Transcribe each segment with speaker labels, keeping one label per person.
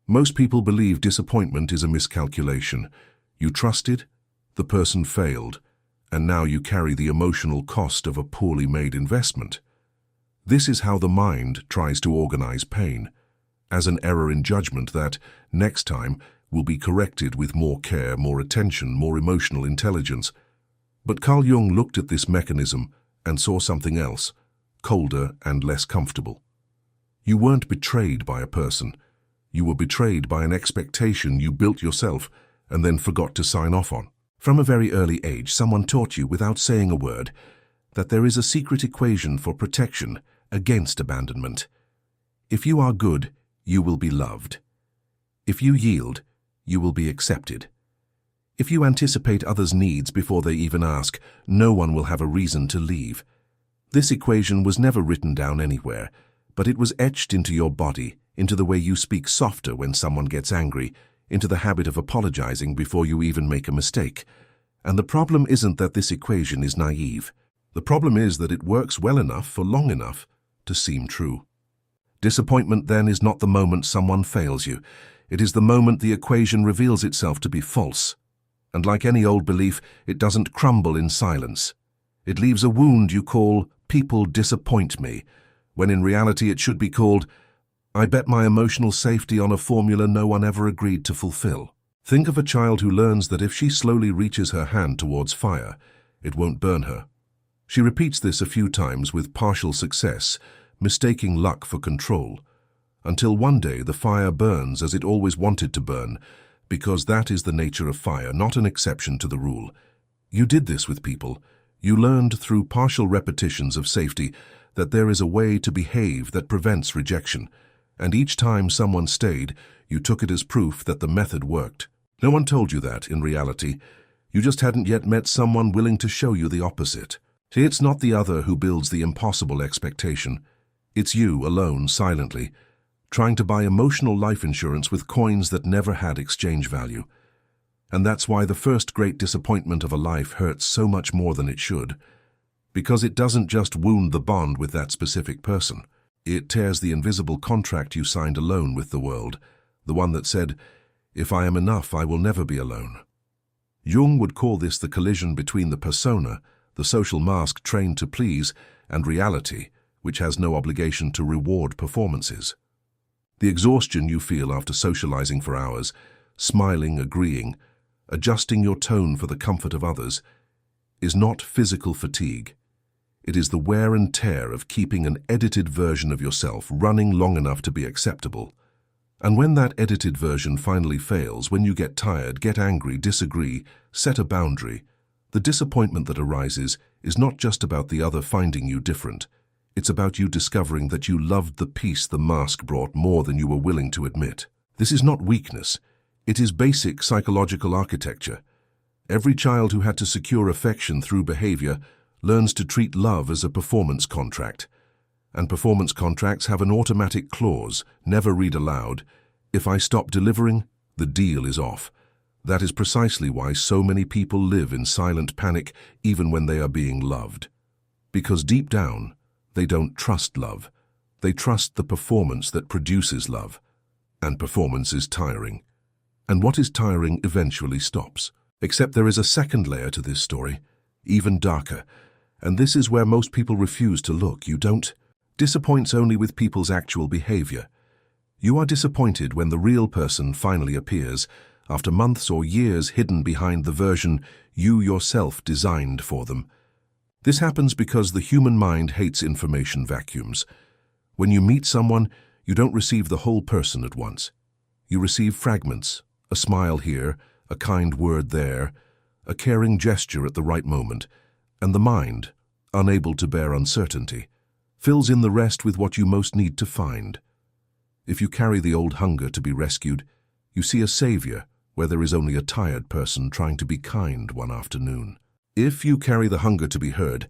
Speaker 1: Most people believe disappointment is a miscalculation. You trusted, the person failed, and now you carry the emotional cost of a poorly made investment. This is how the mind tries to organize pain, as an error in judgment that, next time, will be corrected with more care, more attention, more emotional intelligence. But Carl Jung looked at this mechanism and saw something else, colder and less comfortable. You weren't betrayed by a person. You were betrayed by an expectation you built yourself and then forgot to sign off on. From a very early age, someone taught you, without saying a word, that there is a secret equation for protection against abandonment. If you are good, you will be loved. If you yield, you will be accepted. If you anticipate others' needs before they even ask, no one will have a reason to leave. This equation was never written down anywhere, but it was etched into your body, into the way you speak softer when someone gets angry, into the habit of apologizing before you even make a mistake. And the problem isn't that this equation is naive. The problem is that it works well enough for long enough to seem true. Disappointment, then, is not the moment someone fails you. It is the moment the equation reveals itself to be false. And like any old belief, it doesn't crumble in silence. It leaves a wound you call, "People disappoint me," when in reality it should be called, "I bet my emotional safety on a formula no one ever agreed to fulfill." Think of a child who learns that if she slowly reaches her hand towards fire, it won't burn her. She repeats this a few times with partial success, mistaking luck for control, until one day the fire burns as it always wanted to burn, because that is the nature of fire, not an exception to the rule. You did this with people. You learned through partial repetitions of safety that there is a way to behave that prevents rejection, and each time someone stayed, you took it as proof that the method worked. No one told you that, in reality. You just hadn't yet met someone willing to show you the opposite. See, it's not the other who builds the impossible expectation. It's you, alone, silently, trying to buy emotional life insurance with coins that never had exchange value. And that's why the first great disappointment of a life hurts so much more than it should. Because it doesn't just wound the bond with that specific person. It tears the invisible contract you signed alone with the world, the one that said, "If I am enough, I will never be alone." Jung would call this the collision between the persona, the social mask trained to please, and reality, which has no obligation to reward performances. The exhaustion you feel after socializing for hours, smiling, agreeing, adjusting your tone for the comfort of others, is not physical fatigue. It is the wear and tear of keeping an edited version of yourself running long enough to be acceptable. And when that edited version finally fails, when you get tired, get angry, disagree, set a boundary, the disappointment that arises is not just about the other finding you different. It's about you discovering that you loved the peace the mask brought more than you were willing to admit. This is not weakness. It is basic psychological architecture. Every child who had to secure affection through behavior learns to treat love as a performance contract. And performance contracts have an automatic clause, never read aloud, "If I stop delivering, the deal is off." That is precisely why so many people live in silent panic even when they are being loved. Because deep down, they don't trust love. They trust the performance that produces love. And performance is tiring. And what is tiring eventually stops. Except there is a second layer to this story, even darker. And this is where most people refuse to look. You don't disappoint only with people's actual behavior. You are disappointed when the real person finally appears, after months or years hidden behind the version you yourself designed for them. This happens because the human mind hates information vacuums. When you meet someone, you don't receive the whole person at once. You receive fragments, a smile here, a kind word there, a caring gesture at the right moment, and the mind, unable to bear uncertainty, fills in the rest with what you most need to find. If you carry the old hunger to be rescued, you see a savior where there is only a tired person trying to be kind one afternoon. If you carry the hunger to be heard,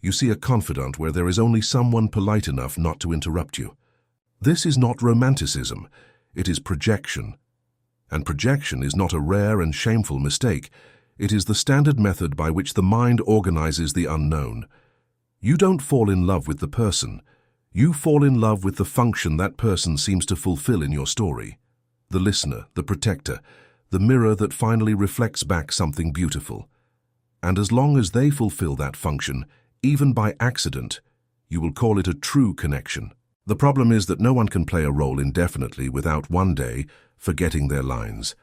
Speaker 1: you see a confidant where there is only someone polite enough not to interrupt you. This is not romanticism, it is projection. And projection is not a rare and shameful mistake. It is the standard method by which the mind organizes the unknown. You don't fall in love with the person. You fall in love with the function that person seems to fulfill in your story. the listener, the protector, the mirror that finally reflects back something beautiful. And as long as they fulfill that function, even by accident, you will call it a true connection. The problem is that no one can play a role indefinitely without one day forgetting their lines.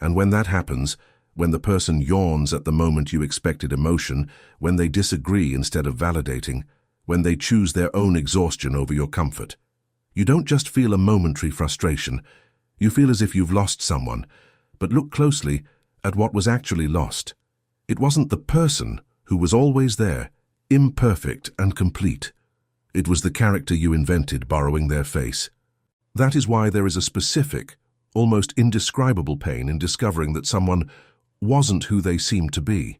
Speaker 1: And when that happens, when the person yawns at the moment you expected emotion, when they disagree instead of validating, when they choose their own exhaustion over your comfort, you don't just feel a momentary frustration, you feel as if you've lost someone. But look closely at what was actually lost. It wasn't the person who was always there, imperfect and complete. It was the character you invented borrowing their face. That is why there is a specific, almost indescribable pain in discovering that someone wasn't who they seemed to be.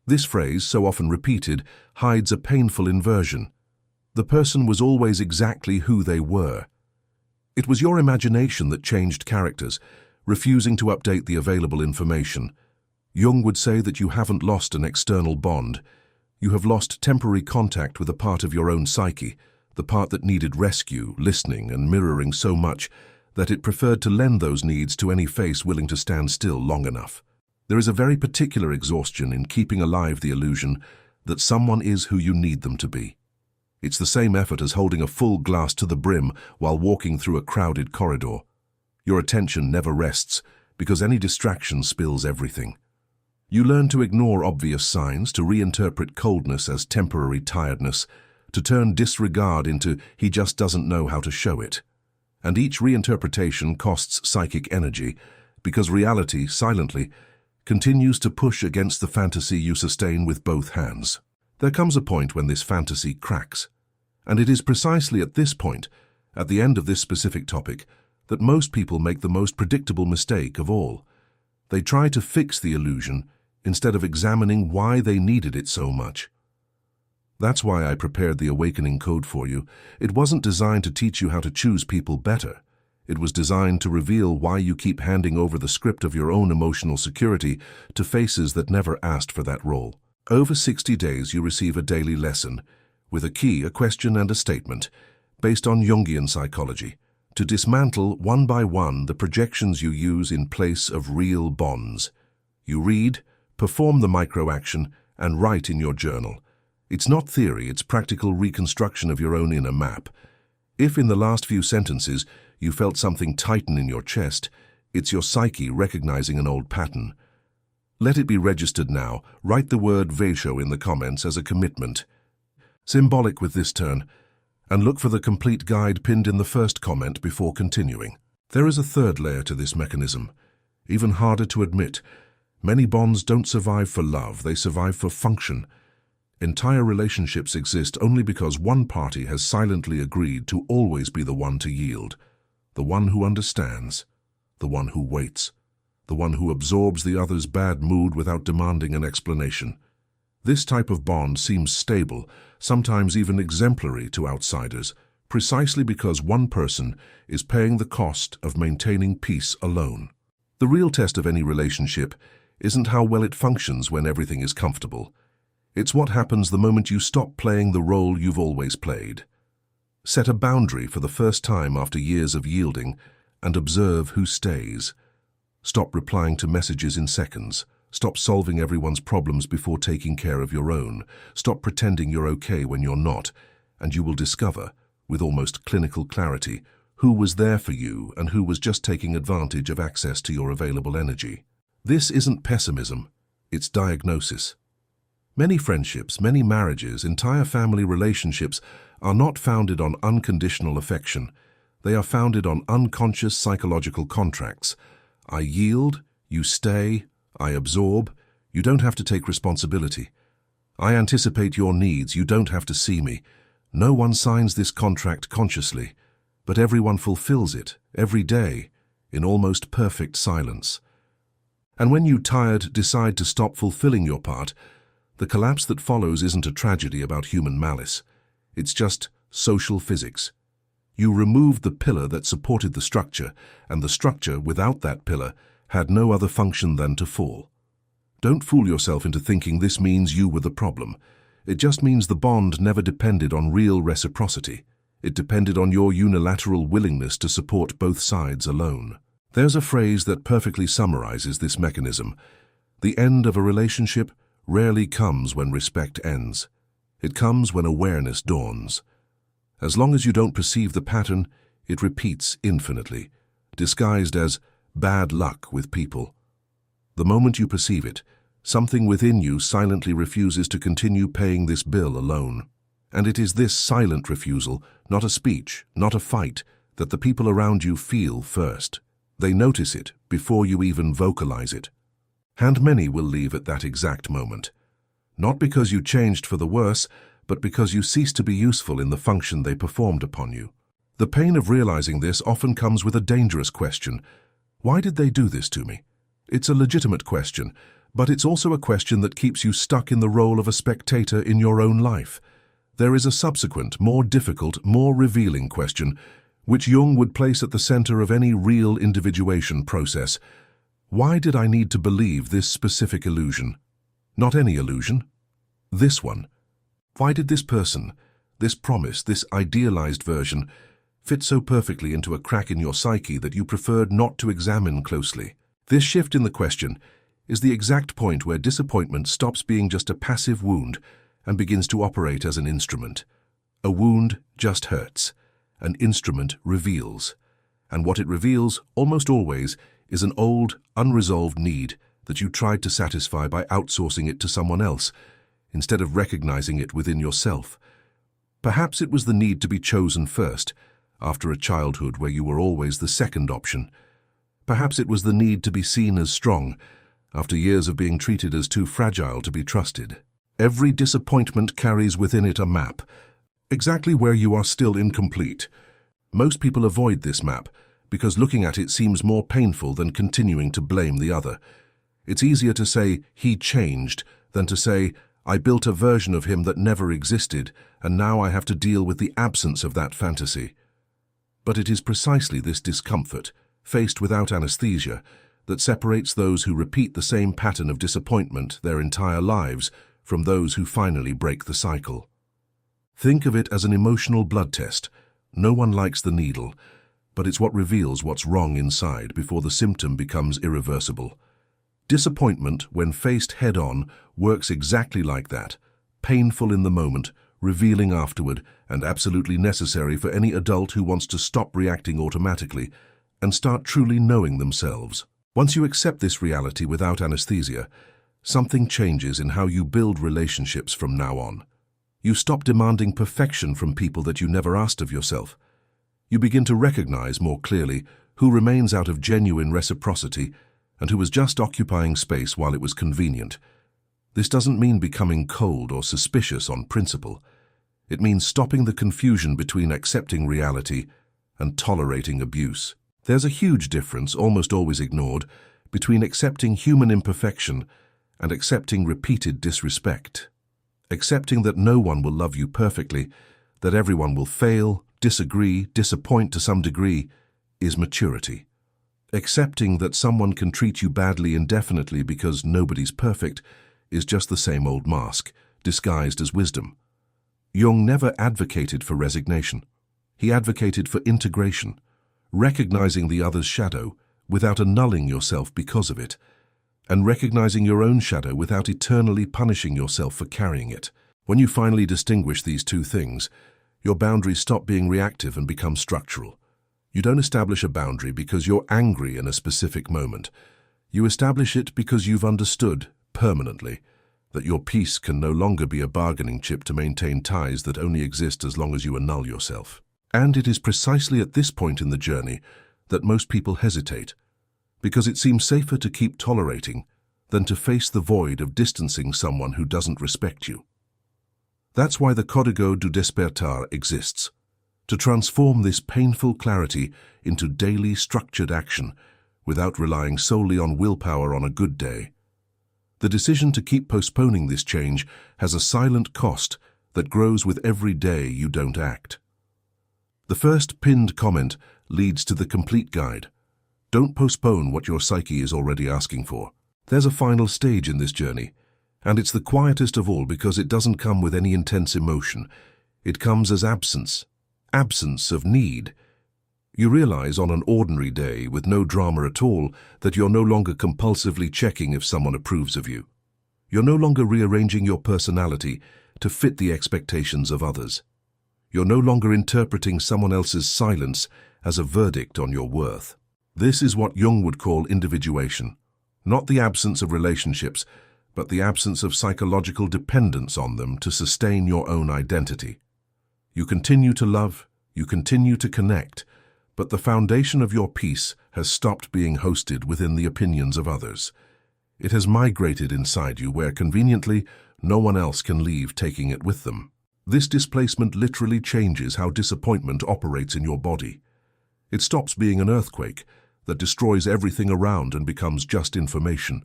Speaker 1: This phrase, so often repeated, hides a painful inversion. The person was always exactly who they were. It was your imagination that changed characters, refusing to update the available information. Jung would say that you haven't lost an external bond. You have lost temporary contact with a part of your own psyche, the part that needed rescue, listening, and mirroring so much that it preferred to lend those needs to any face willing to stand still long enough. There is a very particular exhaustion in keeping alive the illusion that someone is who you need them to be. It's the same effort as holding a full glass to the brim while walking through a crowded corridor. Your attention never rests because any distraction spills everything. You learn to ignore obvious signs, to reinterpret coldness as temporary tiredness, to turn disregard into he just doesn't know how to show it. And each reinterpretation costs psychic energy because reality, silently, continues to push against the fantasy you sustain with both hands. There comes a point when this fantasy cracks, and it is precisely at this point, at the end of this specific topic, that most people make the most predictable mistake of all. They try to fix the illusion instead of examining why they needed it so much. That's why I prepared the Awakening Code for you. It wasn't designed to teach you how to choose people better. It was designed to reveal why you keep handing over the script of your own emotional security to faces that never asked for that role. Over 60 days you receive a daily lesson, with a key, a question and a statement, based on Jungian psychology, to dismantle one by one the projections you use in place of real bonds. You read, perform the micro-action, and write in your journal. It's not theory, it's practical reconstruction of your own inner map. If in the last few sentences you felt something tighten in your chest, it's your psyche recognizing an old pattern. Let it be registered now. Write the word Vaisho in the comments as a commitment. Symbolic with this turn, and look for the complete guide pinned in the first comment before continuing. There is a third layer to this mechanism, even harder to admit. Many bonds don't survive for love, they survive for function. Entire relationships exist only because one party has silently agreed to always be the one to yield, the one who understands, the one who waits, the one who absorbs the other's bad mood without demanding an explanation. This type of bond seems stable, sometimes even exemplary to outsiders, precisely because one person is paying the cost of maintaining peace alone. The real test of any relationship isn't how well it functions when everything is comfortable. It's what happens the moment you stop playing the role you've always played. Set a boundary for the first time after years of yielding and observe who stays. Stop replying to messages in seconds. Stop solving everyone's problems before taking care of your own. Stop pretending you're okay when you're not, and you will discover, with almost clinical clarity, who was there for you and who was just taking advantage of access to your available energy. This isn't pessimism, it's diagnosis. Many friendships, many marriages, entire family relationships are not founded on unconditional affection. They are founded on unconscious psychological contracts. I yield, you stay, I absorb, you don't have to take responsibility. I anticipate your needs, you don't have to see me. No one signs this contract consciously, but everyone fulfills it, every day, in almost perfect silence. And when you, tired, decide to stop fulfilling your part, the collapse that follows isn't a tragedy about human malice. It's just social physics. You removed the pillar that supported the structure, and the structure, without that pillar, had no other function than to fall. Don't fool yourself into thinking this means you were the problem. It just means the bond never depended on real reciprocity. It depended on your unilateral willingness to support both sides alone. There's a phrase that perfectly summarizes this mechanism. The end of a relationship rarely comes when respect ends. It comes when awareness dawns. As long as you don't perceive the pattern, it repeats infinitely, disguised as bad luck with people. The moment you perceive it, something within you silently refuses to continue paying this bill alone. And it is this silent refusal, not a speech, not a fight, that the people around you feel first. They notice it before you even vocalize it. And many will leave at that exact moment. Not because you changed for the worse, but because you ceased to be useful in the function they performed upon you. The pain of realizing this often comes with a dangerous question. Why did they do this to me? It's a legitimate question, but it's also a question that keeps you stuck in the role of a spectator in your own life. There is a subsequent, more difficult, more revealing question, which Jung would place at the center of any real individuation process. Why did I need to believe this specific illusion? Not any illusion. This one. Why did this person, this promise, this idealized version, fit so perfectly into a crack in your psyche that you preferred not to examine closely? This shift in the question is the exact point where disappointment stops being just a passive wound and begins to operate as an instrument. A wound just hurts. An instrument reveals. And what it reveals, almost always, is an old, unresolved need that you tried to satisfy by outsourcing it to someone else, instead of recognizing it within yourself. Perhaps it was the need to be chosen first, after a childhood where you were always the second option. Perhaps it was the need to be seen as strong, after years of being treated as too fragile to be trusted. Every disappointment carries within it a map, exactly where you are still incomplete. Most people avoid this map because looking at it seems more painful than continuing to blame the other. It's easier to say, he changed, than to say, I built a version of him that never existed, and now I have to deal with the absence of that fantasy. But it is precisely this discomfort, faced without anesthesia, that separates those who repeat the same pattern of disappointment their entire lives from those who finally break the cycle. Think of it as an emotional blood test. No one likes the needle, but it's what reveals what's wrong inside before the symptom becomes irreversible. Disappointment, when faced head-on, works exactly like that, painful in the moment, revealing afterward, and absolutely necessary for any adult who wants to stop reacting automatically and start truly knowing themselves. Once you accept this reality without anesthesia, something changes in how you build relationships from now on. You stop demanding perfection from people that you never asked of yourself. You begin to recognize more clearly who remains out of genuine reciprocity and who was just occupying space while it was convenient. This doesn't mean becoming cold or suspicious on principle. It means stopping the confusion between accepting reality and tolerating abuse. There's a huge difference, almost always ignored, between accepting human imperfection and accepting repeated disrespect. Accepting that no one will love you perfectly, that everyone will fail, disagree, disappoint to some degree, is maturity. Accepting that someone can treat you badly indefinitely because nobody's perfect is just the same old mask, disguised as wisdom. Jung never advocated for resignation. He advocated for integration, recognizing the other's shadow without annulling yourself because of it, and recognizing your own shadow without eternally punishing yourself for carrying it. When you finally distinguish these two things, your boundaries stop being reactive and become structural. You don't establish a boundary because you're angry in a specific moment. You establish it because you've understood, permanently, that your peace can no longer be a bargaining chip to maintain ties that only exist as long as you annul yourself. And it is precisely at this point in the journey that most people hesitate, because it seems safer to keep tolerating than to face the void of distancing someone who doesn't respect you. That's why the Código do Despertar exists, to transform this painful clarity into daily structured action without relying solely on willpower on a good day. The decision to keep postponing this change has a silent cost that grows with every day you don't act. The first pinned comment leads to the complete guide. Don't postpone what your psyche is already asking for. There's a final stage in this journey, and it's the quietest of all because it doesn't come with any intense emotion. It comes as absence of need. You realize on an ordinary day with no drama at all that you're no longer compulsively checking if someone approves of you. You're no longer rearranging your personality to fit the expectations of others. You're no longer interpreting someone else's silence as a verdict on your worth. This is what Jung would call individuation, not the absence of relationships, but the absence of psychological dependence on them to sustain your own identity. You continue to love, you continue to connect, but the foundation of your peace has stopped being hosted within the opinions of others. It has migrated inside you where, conveniently, no one else can leave taking it with them. This displacement literally changes how disappointment operates in your body. It stops being an earthquake that destroys everything around and becomes just information.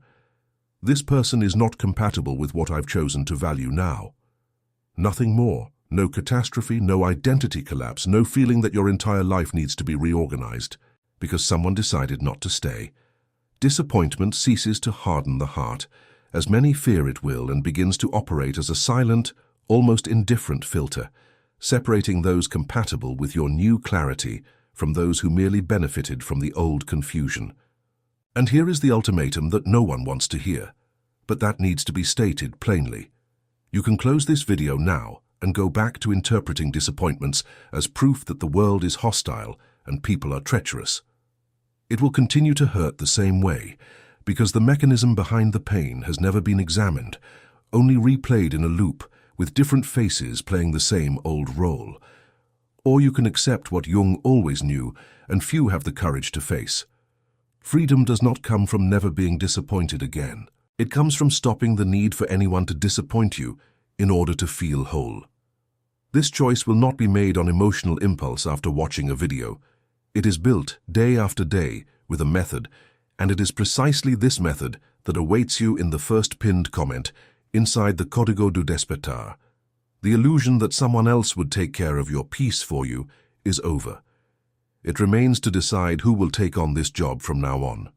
Speaker 1: This person is not compatible with what I've chosen to value now. Nothing more. No catastrophe, no identity collapse, no feeling that your entire life needs to be reorganized because someone decided not to stay. Disappointment ceases to harden the heart, as many fear it will, and begins to operate as a silent, almost indifferent filter, separating those compatible with your new clarity from those who merely benefited from the old confusion. And here is the ultimatum that no one wants to hear, but that needs to be stated plainly. You can close this video now and go back to interpreting disappointments as proof that the world is hostile and people are treacherous. It will continue to hurt the same way, because the mechanism behind the pain has never been examined, only replayed in a loop, with different faces playing the same old role. Or you can accept what Jung always knew, and few have the courage to face. Freedom does not come from never being disappointed again. It comes from stopping the need for anyone to disappoint you in order to feel whole. This choice will not be made on emotional impulse after watching a video. It is built day after day with a method, and it is precisely this method that awaits you in the first pinned comment inside the Código do Despertar. The illusion that someone else would take care of your peace for you is over. It remains to decide who will take on this job from now on.